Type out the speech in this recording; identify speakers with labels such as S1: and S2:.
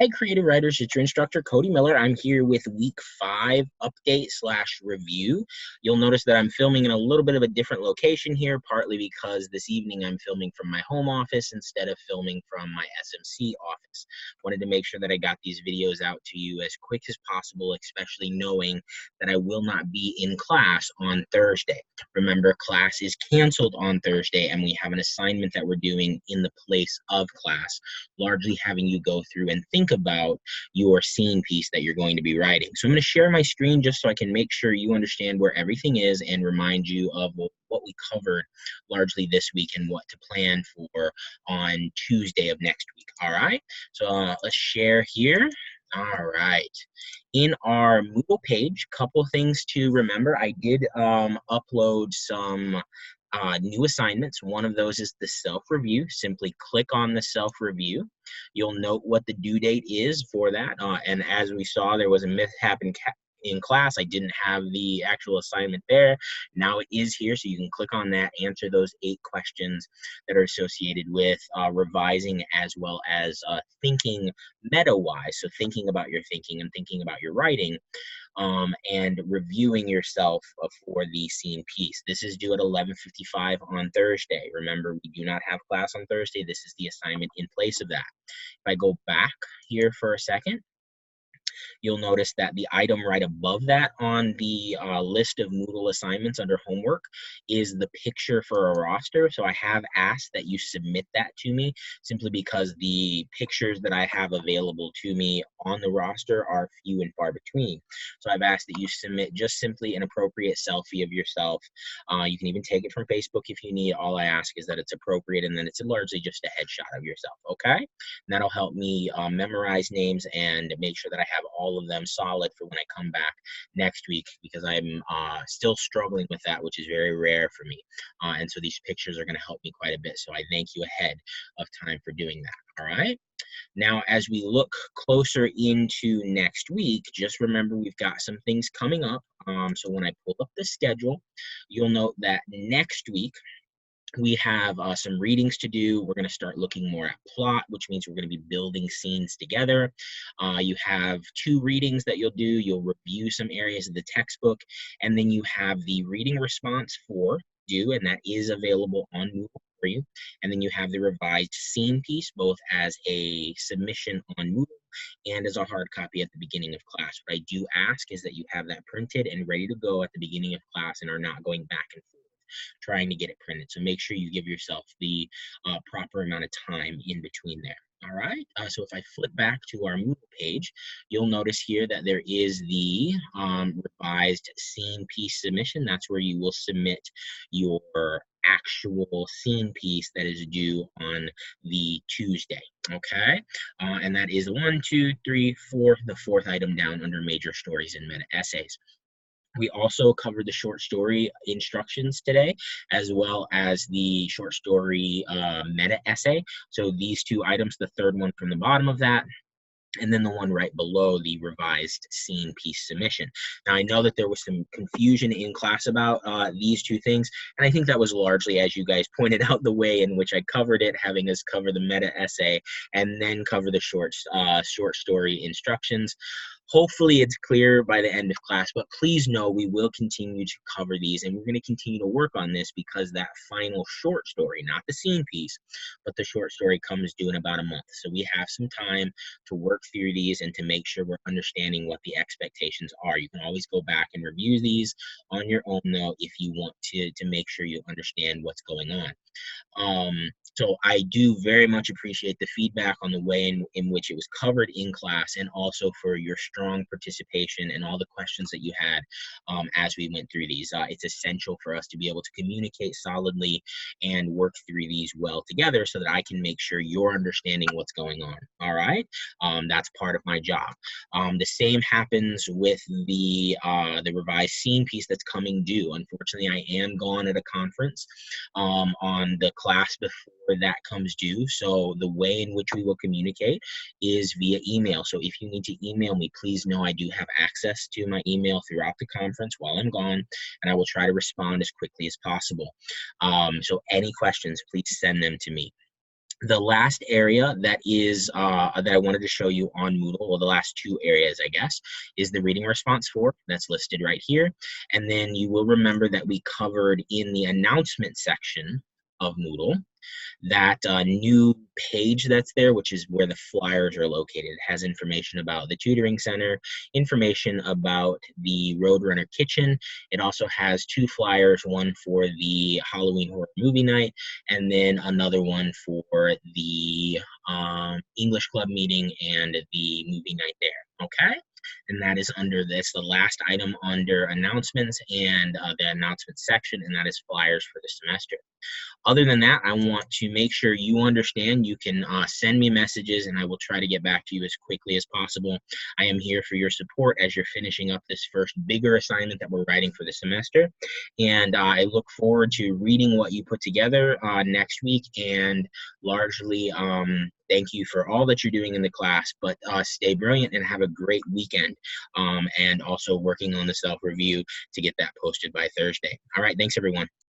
S1: Hey, creative writers, it's your instructor, Cody Miller. I'm here with week 5 update/review. You'll notice that I'm filming in a little bit of a different location here, partly because this evening I'm filming from my home office instead of filming from my SMC office. Wanted to make sure that I got these videos out to you as quick as possible, especially knowing that I will not be in class on Thursday. Remember, class is canceled on Thursday, and we have an assignment that we're doing in the place of class, largely having you go through and think about your scene piece that you're going to be writing. So I'm going to share my screen just so I can make sure you understand where everything is and remind you of what we covered largely this week and what to plan for on Tuesday of next week. All right, so let's share here. All right, in our Moodle page, couple things to remember. I did upload some new assignments. One of those is the self-review. Simply click on the self-review. You'll note what the due date is for that. And as we saw, there was a mishap in class. I didn't have the actual assignment there. Now it is here, so you can click on that, answer those 8 questions that are associated with revising as well as thinking meta-wise. So thinking about your thinking and thinking about your writing. And reviewing yourself for the scene piece. This is due at 11:55 on Thursday. Remember, we do not have class on Thursday. This is the assignment in place of that. If I go back here for a second, you'll notice that the item right above that on the list of Moodle assignments under homework is the picture for a roster. So I have asked that you submit that to me simply because the pictures that I have available to me on the roster are few and far between. So I've asked that you submit just simply an appropriate selfie of yourself. You can even take it from Facebook if you need. All I ask is that it's appropriate, and then it's largely just a headshot of yourself, okay? And that'll help me memorize names and make sure that I have all of them solid for when I come back next week, because I'm still struggling with that, which is very rare for me. And so these pictures are going to help me quite a bit. So I thank you ahead of time for doing that. All right. Now, as we look closer into next week, just remember we've got some things coming up. So when I pull up the schedule, you'll note that next week, we have some readings to do. We're going to start looking more at plot, which means we're going to be building scenes together. You have 2 readings that you'll do. You'll review some areas of the textbook, and then you have the reading response for due, and that is available on Moodle for you. And then you have the revised scene piece, both as a submission on Moodle and as a hard copy at the beginning of class. What I do ask is that you have that printed and ready to go at the beginning of class and are not going back and forth trying to get it printed. So make sure you give yourself the proper amount of time in between there. All right, so if I flip back to our Moodle page, you'll notice here that there is the revised scene piece submission. That's where you will submit your actual scene piece that is due on the Tuesday, okay? And that is 1, 2, 3, 4, the 4th item down under major stories and meta essays. We also covered the short story instructions today, as well as the short story meta essay. So these 2 items, the 3rd one from the bottom of that, and then the one right below the revised scene piece submission. Now, I know that there was some confusion in class about these 2 things, and I think that was largely, as you guys pointed out, the way in which I covered it, having us cover the meta essay and then cover the short story instructions. Hopefully it's clear by the end of class, but please know we will continue to cover these, and we're going to continue to work on this because that final short story, not the scene piece, but the short story comes due in about a month. So we have some time to work through these and to make sure we're understanding what the expectations are. You can always go back and review these on your own, though, if you want to make sure you understand what's going on. So I do very much appreciate the feedback on the way in which it was covered in class, and also for your strong participation and all the questions that you had as we went through these. It's essential for us to be able to communicate solidly and work through these well together so that I can make sure you're understanding what's going on. All right, that's part of my job. The same happens with the revised scene piece that's coming due. Unfortunately, I am gone at a conference on the class before that comes due. So the way in which we will communicate is via email. So if you need to email me, please know I do have access to my email throughout the conference while I'm gone, and I will try to respond as quickly as possible. So any questions, please send them to me. The last area that I wanted to show you on Moodle, well, the last two areas, I guess, is the reading response fork that's listed right here. And then you will remember that we covered in the announcement section of Moodle that new page that's there, which is where the flyers are located. It has information about the tutoring center, information about the Roadrunner kitchen. It also has two flyers, one for the Halloween horror movie night, and then another one for the English club meeting and the movie night there. Okay. And that is under this, the last item under announcements and the announcement section, and that is flyers for the semester. Other than that, I want to make sure you understand you can send me messages and I will try to get back to you as quickly as possible. I am here for your support as you're finishing up this first bigger assignment that we're writing for the semester. And I look forward to reading what you put together next week, and largely thank you for all that you're doing in the class, but stay brilliant and have a great weekend, and also working on the self-review to get that posted by Thursday. All right, thanks everyone.